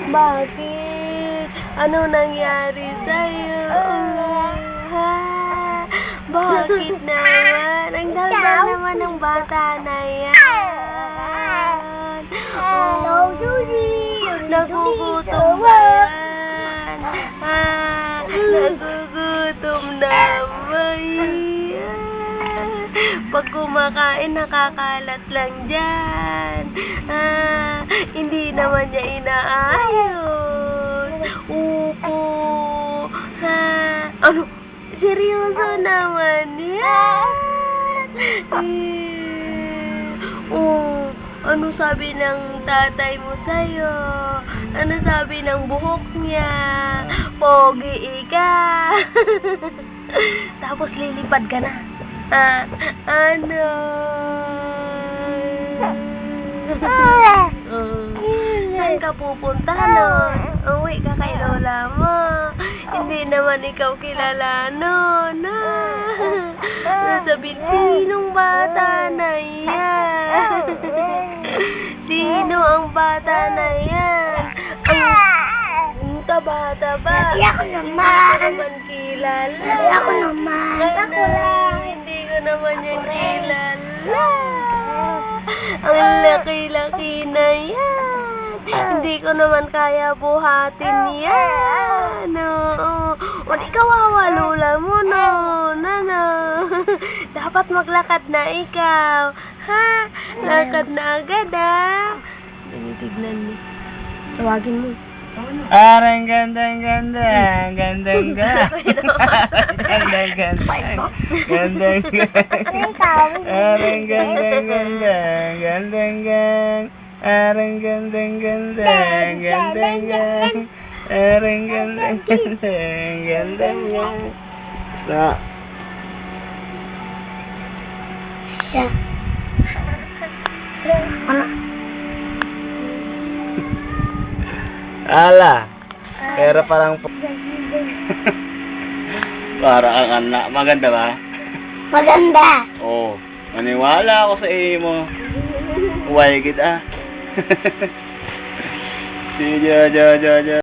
Bakit? Ano nangyari sa'yo? Ha? Bakit naman? Ang daldal naman ng bata na yan. Oh, nagugutom ba yan? Ha? Nagugutom na ba yan? Pag kumakain, nakakalat lang dyan. Hindi naman niya inaayos. Upo. Ano? Seryoso naman yan. Ano sabi ng tatay mo sa'yo? Ano sabi ng buhok niya? Pogi ka. Tapos lilipad ka na. Ano? Saan ka pupunta nun? Uwi ka kay lola mo. Hindi naman ikaw kilala nun. Sabihin, sinong bata na yan? Sino ang bata na yan? Ang taba-taba. Hindi ako naman. Hindi ko naman kilala. Hindi ako naman. Ako lang. Hindi ko naman yan kilala. Ang laki-laki na yan. Hindi ko naman kaya buhatin yan. O di kawawalula mo, no? Dapat maglakad na ikaw. Ha? Lakad na agad, ha? Tignan mo. Tawagin mo. Arang gandang-ganda. Gandang-ganda. Gandang-ganda. Gandang-ganda. Arang gandang-ganda. Gandang-ganda. Arang gandang-ganda. Gandang-ganda. Arang gandang-ganda. Gandang-ganda. Sa. Ala. Pero parang para ang anak. Maganda ba? Maganda. Oo. Maniwala ako sa mo. Huwag kita. Si Jo.